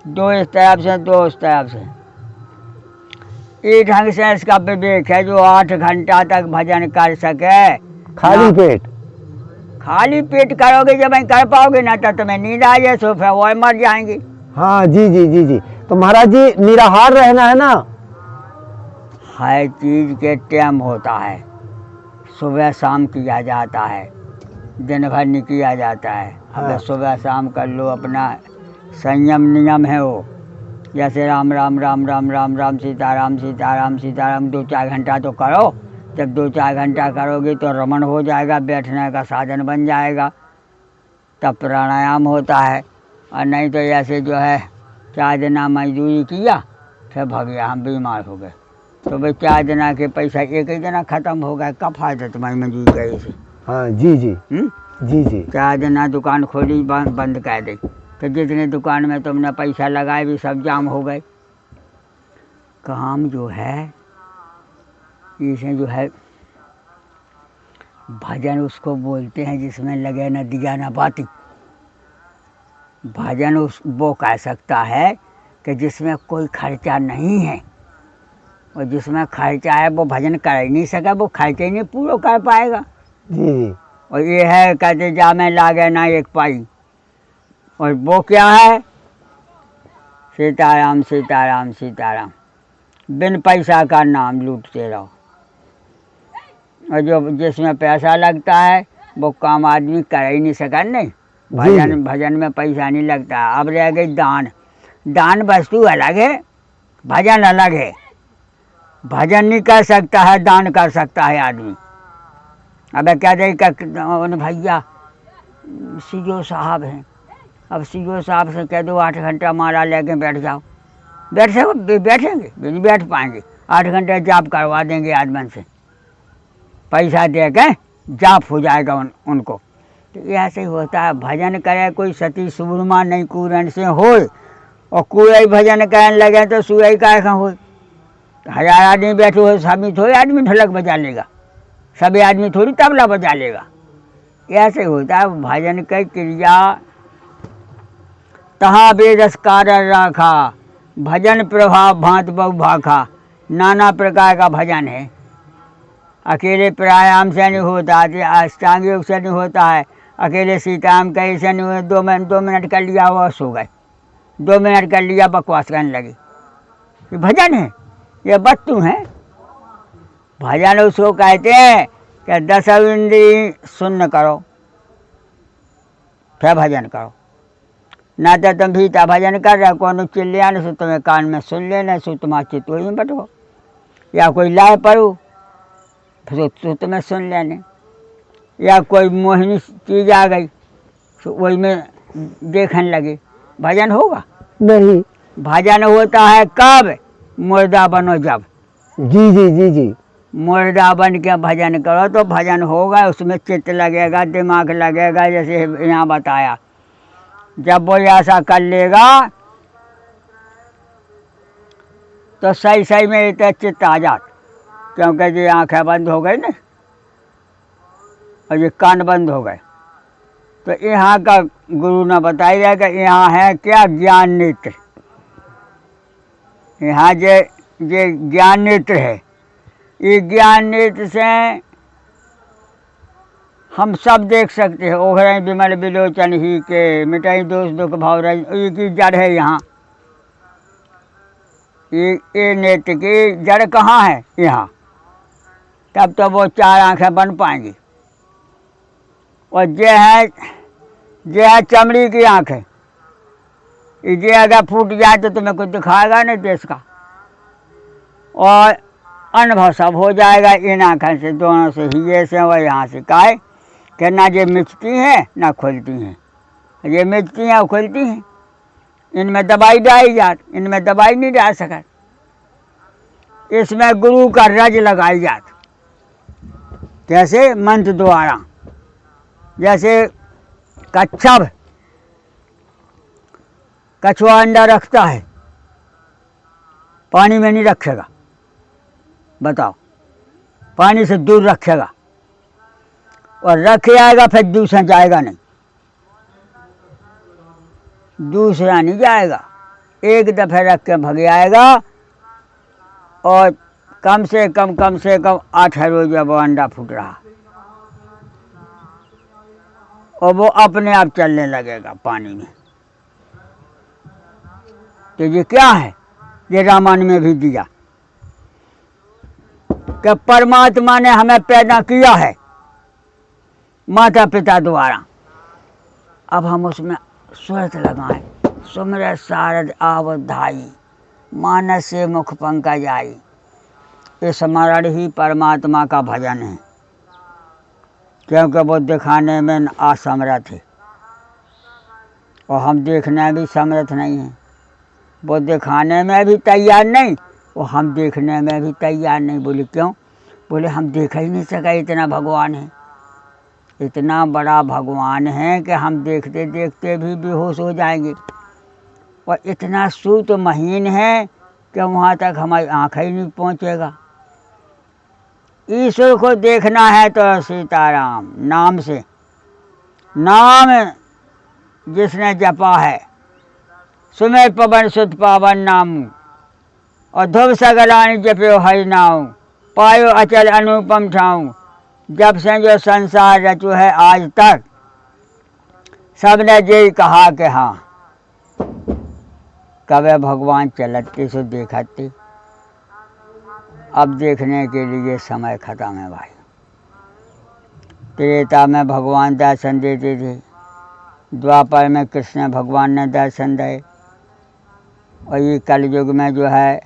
2 इस तरफ से 2 उस तरफ से। इस ढंग से इसका विवेक है। जो 8 घंटा तक भजन कर सके खाली पेट करोगे, जब नहीं कर पाओगे ना तो तुम्हें नींद आ जाए, सो फिर वो मर जाएंगे। हाँ जी जी जी जी। तो महाराज जी निराहार रहना है ना? हर चीज के टाइम होता है, सुबह शाम किया जाता है, दिन भर नहीं किया जाता है। हाँ। अगर सुबह शाम कर लो, अपना संयम नियम है वो। जैसे राम राम राम राम राम राम सीताराम सीताराम सीताराम 2-4 घंटा तो करो। जब 2-4 घंटा करोगे तो रमण हो जाएगा, बैठने का साधन बन जाएगा, तब प्राणायाम होता है। और नहीं तो ऐसे जो है 4 दिन मजदूरी किया, फिर भगया, हम बीमार हो गए, तो भाई 4 दिन के पैसा एक ही दिन ख़त्म हो गया, क्या फ़ायदा तुम्हारी मजदूरी करे से। हाँ जी जी जी जी। 4 दिन दुकान खोली, बंद कर दी, तो जितने दुकान में तुमने पैसा लगाए भी सब जाम हो गए। काम जो है इसे जो है भजन उसको बोलते हैं जिसमें लगे न दिया न बाती। भजन वो कह सकता है कि जिसमें कोई खर्चा नहीं है, और जिसमें खर्चा है वो भजन कर ही नहीं सका, वो खर्चे ही नहीं पूरा कर पाएगा जी। और ये है कहते जा में लागे ना एक पाई, और वो क्या है, सीताराम सीताराम सीताराम, बिन पैसा का नाम लूटते रहो। और जो जिसमें पैसा लगता है वो काम आदमी कर ही नहीं सका। नहीं, भजन में पैसा नहीं लगता। अब रह गई दान वस्तु अलग है, भजन अलग है। भजन नहीं कर सकता है, दान कर सकता है आदमी। अब क्या देगा भैया सीओ साहब हैं, अब सीओ साहब से कह दो 8 घंटा माला लेके बैठ जाओ, बैठेंगे नहीं बैठ पाएंगे। 8 घंटे जाप करवा देंगे आदमी से, पैसा दे के जाप हो जाएगा उनको। तो ऐसे ही होता है। भजन करे कोई सती सूरमा नहीं कूरन से हो, और कोई भजन करने लगे तो सुरई का हो। 1000 आदमी बैठे हो, सभी थोड़ी आदमी ढोलक बजा लेगा, सभी आदमी थोड़ी तबला बजा लेगा। ऐसे होता है। भजन की क्रिया तहाँ बेदस कारण राखा, भजन प्रभाव भांत बहु भाखा। नाना प्रकार का भजन है। अकेले प्राणायाम से नहीं होता, अष्टांग योग से नहीं होता है, अकेले सीताराम कहीं से नहीं हुए। 2 मिनट कर लिया वो सो गए, 2 मिनट कर लिया बकवास करने लगे। ये भजन है, ये बत्तू है। भजन उसको कहते हैं कि 10 इंद्री सुन्न करो फिर भजन करो। ना तो तुम भीता भजन कर रहे कौन चिल्लिया न सो तुम्हें कान में सुन लेना सो तुम्हारा चित्त वही में बैठो, या कोई लाए पढ़ो फिर तुम्हें सुन लेने, या कोई मोहिनी चीज आ गई तो वही में देखने लगे। भजन होगा नहीं। भजन होता है कब? मुर्दा बनो जब। जी जी जी जी। मुर्दा बन के भजन करो तो भजन होगा, उसमें चित्त लगेगा, दिमाग लगेगा। जैसे यहाँ बताया, जब वो ऐसा कर लेगा तो सही सही में इतना चित्त आ जात, क्योंकि ये आंखें बंद हो गई ना और ये कान बंद हो गए। तो यहाँ का गुरु ने बताया कि यहाँ है क्या? ज्ञान नेत्र। यहाँ जे ज्ञान नेत्र है। ये ज्ञान नेत्र से हम सब देख सकते हैं। ओघरई विमल बिलोचन ही के, मिटाई दोष दुख भाव रही, की जड़ है यहाँ। ये नेत्र की जड़ कहाँ है? यहाँ। तब तो वो 4 आंखें बन पाएंगी। और जे है चमड़ी की आंखें, ये अगर फूट जाए तो तुम्हें कुछ दिखाएगा नहीं देश का, और अनुभव सब हो जाएगा इन आँखों से, दोनों से, ही से और यहाँ से। काहे कि ना ये मिचती हैं ना खुलती हैं। ये मिचती हैं और खुलती हैं, इनमें दवाई डाली जात, इनमें दवाई नहीं डाल सका। इसमें गुरु का रज लगाई जात। कैसे? मंत्र द्वारा। जैसे कछुआ अंडा रखता है, पानी में नहीं रखेगा, बताओ, पानी से दूर रखेगा, और रख जाएगा फिर दूसरा जाएगा नहीं, दूसरा नहीं जाएगा, एक दफे रख के भग जाएगा। और कम से कम 8 रोज वो अंडा फूट रहा, और वो अपने आप चलने लगेगा पानी में। तो ये क्या है? ये रामायण में भी दिया कि परमात्मा ने हमें पैदा किया है माता पिता द्वारा। अब हम उसमें सुरत लगाएं, सुमर सारद आवधाई, मानस से मुख पंकज आई। ये स्मरण ही परमात्मा का भजन है, क्योंकि वो दिखाने में असमर्थ है और हम देखने भी समर्थ नहीं हैं। वो दिखाने में भी तैयार नहीं और हम देखने में भी तैयार नहीं। बोले क्यों? बोले हम देख ही नहीं सका, इतना भगवान है, इतना बड़ा भगवान है कि हम देखते देखते भी बेहोश हो जाएंगे, और इतना सूत महीन है कि वहाँ तक हमारी आँख ही नहीं पहुँचेगा। ईश्वर को देखना है तो सीताराम नाम से, नाम जिसने जपा है, सुमेर पवन सुत पावन नाम, और धुव सगलानी जप्यो हरि नाम, पायो अचल अनुपम ठाऊं। जब से जो संसार रचो है आज तक, सबने यही कहा कि हाँ कवे भगवान चलते सो देखते। अब देखने के लिए समय खत्म है भाई। त्रेता में भगवान दर्शन देते थे, द्वापर में कृष्ण भगवान ने दर्शन दिए, और ये कलयुग में जो है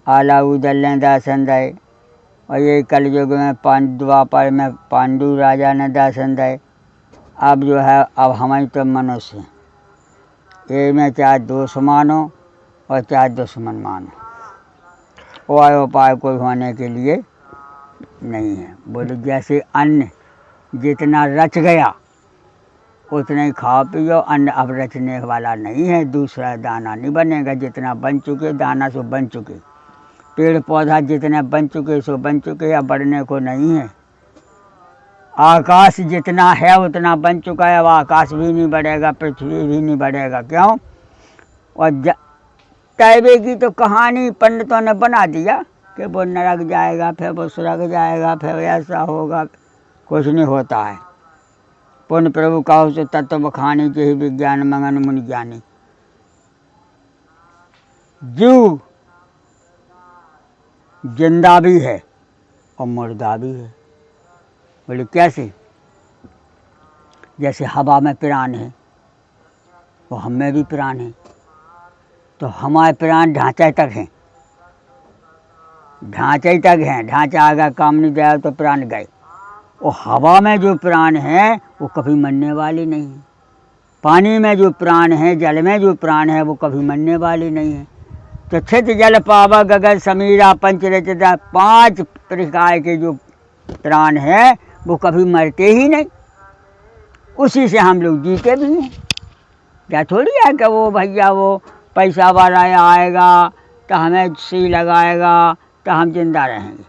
आला उदल ने दर्शन दे। और ये कलयुग में द्वापर में पांडु राजा ने दर्शन दे। अब जो है अब हमारी तो मनुष्य हैं, ये में चाहे दोष मानो और चाहे दुश्मन मानो, वो उपाय कोई होने के लिए नहीं है। बोले जैसे अन्न जितना रच गया उतना ही खाओ पियो, अन्न अब रचने वाला नहीं है, दूसरा दाना नहीं बनेगा। जितना बन चुके दाना सो बन चुके, पेड़ पौधा जितने बन चुके सो बन चुके, अब बढ़ने को नहीं है। आकाश जितना है उतना बन चुका है, अब आकाश भी नहीं बढ़ेगा, पृथ्वी भी नहीं बढ़ेगा। क्यों? और तैबे की तो कहानी पंडितों ने बना दिया कि वो नरक जाएगा, फिर वो स्वर्ग जाएगा, फिर ऐसा होगा। कुछ नहीं होता है। पुण्य प्रभु का उस तत्व बखानी के ही विज्ञान मगन मुनि ज्ञानी। जीव जिंदा भी है और मुर्दा भी है। बोले कैसे? जैसे हवा में प्राण है, वो हम में भी प्राण है। तो हमारे प्राण ढांचे तक हैं, ढांचे तक हैं। ढांचा आगा काम नहीं दिया तो प्राण गए। और हवा में जो प्राण है वो कभी मरने वाली नहीं है। पानी में जो प्राण है, जल में जो प्राण है, वो कभी मरने वाली नहीं है। तो छित जल पावा गगन समीरा पंचरचिता, 5 प्रकार के जो प्राण है वो कभी मरते ही नहीं। उसी से हम लोग जीते भी हैं। क्या थोड़ी है कि वो भैया वो पैसा वाला आएगा तो हमें सी लगाएगा तो हम जिंदा रहेंगे,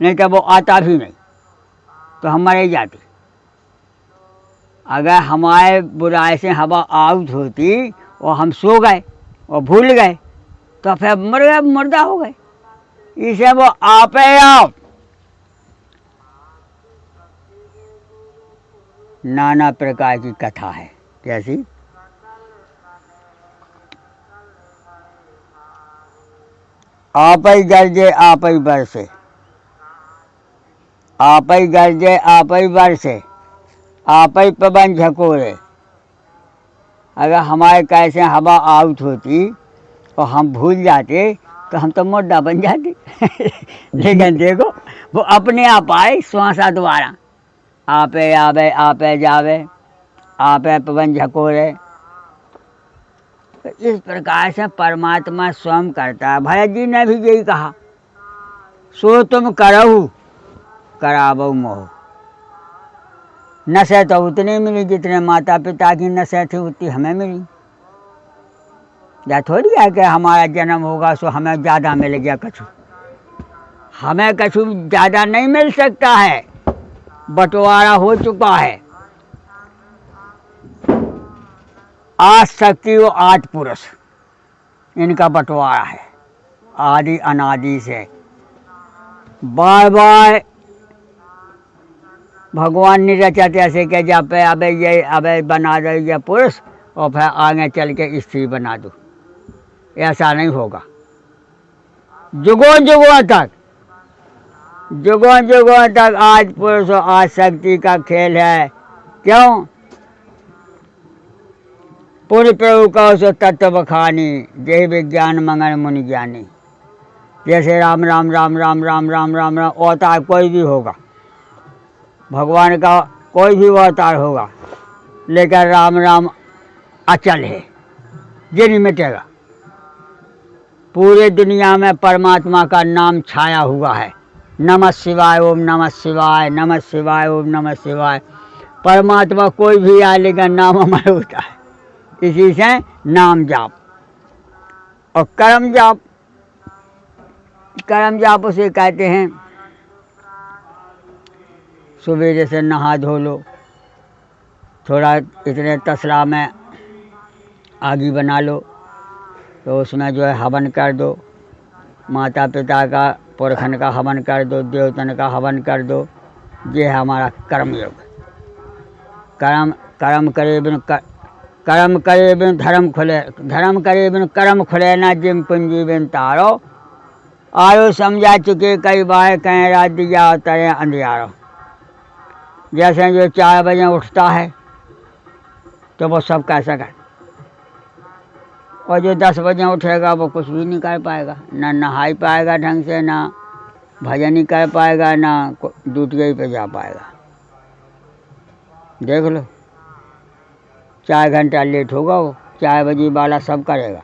नहीं तो वो आता भी नहीं तो हम मरे जाते। अगर हमारे बुराई से हवा आउट होती और हम सो गए और भूल गए तो फिर मर गए, मुर्दा हो गए। इसे वो आपे आप नाना प्रकार की कथा है। कैसी? आप ही गरजे आप ही बरसे, आप ही गरजे आप ही बरसे, आप ही पवन झकोरे। अगर हमारे कैसे हवा आउट होती और हम भूल जाते तो हम तो मुर्दा बन जाते। लेकिन देखो वो अपने आप आए श्वासा द्वारा, आपे आवे आपे जावे, आपे पवन झकोरे। तो इस प्रकार से परमात्मा स्वयं करता है। भरत जी ने भी यही कहा, सो तुम करहु करावो मोह। नशे तो उतनी मिली जितने माता पिता की नशे थी उतनी हमें मिली। या थोड़ी है कि हमारा जन्म होगा सो हमें ज़्यादा मिल गया कछु। हमें कछु ज़्यादा नहीं मिल सकता है, बंटवारा हो चुका है। 8 शक्ति और 8 पुरुष, इनका बंटवारा है आदि अनादि से। बार बार भगवान ने रचा ऐसे कि जब पे अबे ये अबे बना दे ये पुरुष और फिर आगे चल के स्त्री बना दो, ऐसा नहीं होगा। जुगों जुगों तक, जुगों जुगों तक आज पुरुष और आज शक्ति का खेल है। क्यों? पुण्य प्रभु का उस तत्व बखानी जय विज्ञान मंगल मुनि ज्ञानी। जैसे राम राम राम राम राम राम राम राम अवतार कोई भी होगा, भगवान का कोई भी अवतार होगा, लेकिन राम राम अचल है, ये नहीं मिटेगा। पूरे दुनिया में परमात्मा का नाम छाया हुआ है। नमः शिवाय ओम नमः शिवाय, नमः शिवाय ओम नमः शिवाय। परमात्मा कोई भी आए लेकिन नाम अमर होता है। इसी से नाम जाप और कर्म जाप, कर्म जाप उसे कहते हैं सुबह से नहा धो लो, थोड़ा इतने तसला में आगी बना लो तो उसमें जो है हवन कर दो, माता पिता का पुरखन का हवन कर दो, देवतन का हवन कर दो। ये है हमारा कर्म योग। कर्म कर्म करे बिन कर्म करे बिन धर्म खुले, धर्म करे बिन कर्म खुले ना जिम पूंजी बिन तारो। आयो समझा चुके कई बार कहें रात दिया तरे अंधियारो। जैसे जो 4 बजे उठता है तो वो सब कैसा कर, और जो 10 बजे उठेगा वो कुछ भी नहीं कर पाएगा, ना नहाई पाएगा ढंग से, ना भजन ही कर पाएगा, ना ड्यूटी पे जा पाएगा। देख लो 4 घंटा लेट होगा, वो 4 बजे वाला सब करेगा,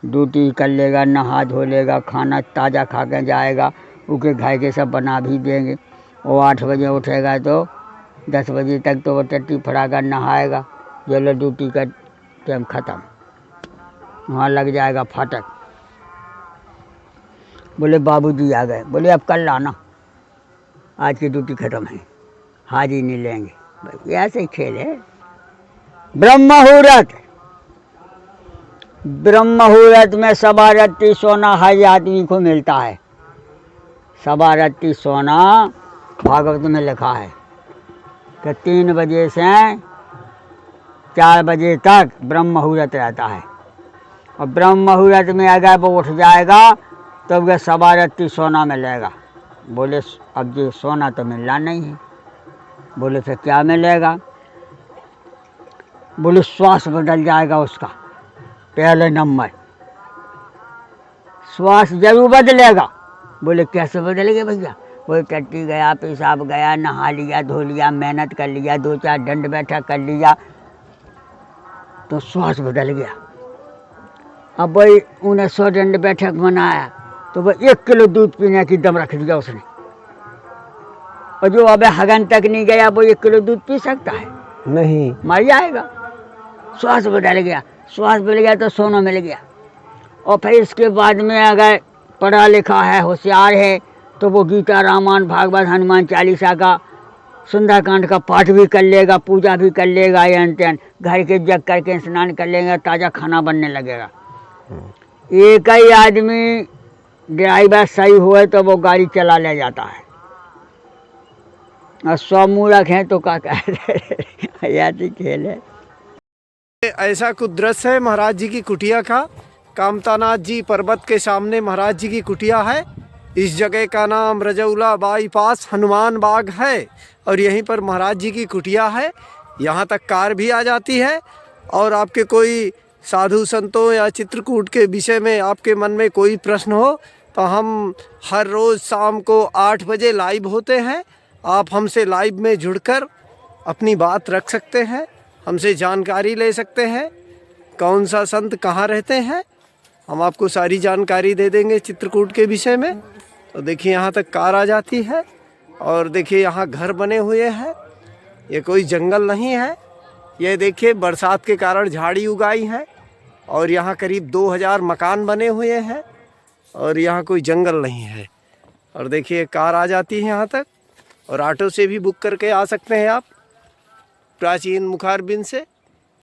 ड्यूटी कर लेगा, नहा धो लेगा, खाना ताज़ा खा के जाएगा, उसके घर के सब बना भी देंगे। वो 8 बजे उठेगा तो 10 बजे तक तो वो टट्टी फड़ाकर नहाएगा, चलो ड्यूटी का टाइम ख़त्म, वहाँ लग जाएगा फाटक। बोले बाबूजी आ गए, बोले अब कल लाना, आज की ड्यूटी ख़त्म है, हाजिरी नहीं लेंगे। भाई ऐसे ही खेल है। ब्रह्म मुहूर्त में सवा रत्ती सोना हर आदमी को मिलता है। सवा रत्ती सोना भागवत में लिखा है कि 3 बजे से 4 बजे तक ब्रह्म मुहूर्त रहता है, और ब्रह्म मुहूर्त में अगर वो उठ जाएगा तो वह सवा रत्ती सोना मिलेगा। बोले अब ये सोना तो मिलना नहीं है। बोले फिर क्या मिलेगा? बोले श्वास बदल जाएगा उसका, पहले नंबर श्वास जरूर बदलेगा। बोले कैसे बदलेगा भैया? बोले टट्टी गया, पेशाब गया, नहा लिया, धो लिया, मेहनत कर लिया, 2-4 दंड बैठक कर लिया तो श्वास बदल गया। अब वही उन्हें 100 दंड बैठक बनाया तो वह 1 किलो दूध पीने की दम रख दिया उसने, और जो अबे हगन तक नहीं गया वो 1 किलो दूध पी सकता है? नहीं, मर जाएगा। श्वास बदल गया, श्वास बदल गया तो सोना मिल गया। और फिर इसके बाद में अगर पढ़ा लिखा है, होशियार है, तो वो गीता, रामायण, भागवत, हनुमान चालीसा का, सुंदरकांड का पाठ भी कर लेगा, पूजा भी कर लेगा, या घर के जग करके स्नान कर लेगा, ताज़ा खाना बनने लगेगा। एक ही आदमी ड्राइवर सही हुए तो वो गाड़ी चला ले जाता है, और 100 मूर्ख हैं तो क्या कहते ऐसी खेल है। ऐसा कुछ दृश्य है महाराज जी की कुटिया का। कामतानाथ जी पर्वत के सामने महाराज जी की कुटिया है। इस जगह का नाम रजौला बाईपास हनुमान बाग है, और यहीं पर महाराज जी की कुटिया है। यहाँ तक कार भी आ जाती है। और आपके कोई साधु संतों या चित्रकूट के विषय में आपके मन में कोई प्रश्न हो तो हम हर रोज़ शाम को 8 बजे लाइव होते हैं। आप हमसे लाइव में जुड़कर अपनी बात रख सकते हैं, हमसे जानकारी ले सकते हैं, कौन सा संत कहाँ रहते हैं, हम आपको सारी जानकारी दे देंगे चित्रकूट के विषय में। तो देखिए यहाँ तक कार आ जाती है, और देखिए यहाँ घर बने हुए हैं। ये कोई जंगल नहीं है। ये देखिए बरसात के कारण झाड़ी उगाई है, और यहाँ करीब 2000 मकान बने हुए हैं, और यहाँ कोई जंगल नहीं है। और देखिए कार आ जाती है यहाँ तक, और ऑटो से भी बुक करके आ सकते हैं आप प्राचीन मुखारबिंद से।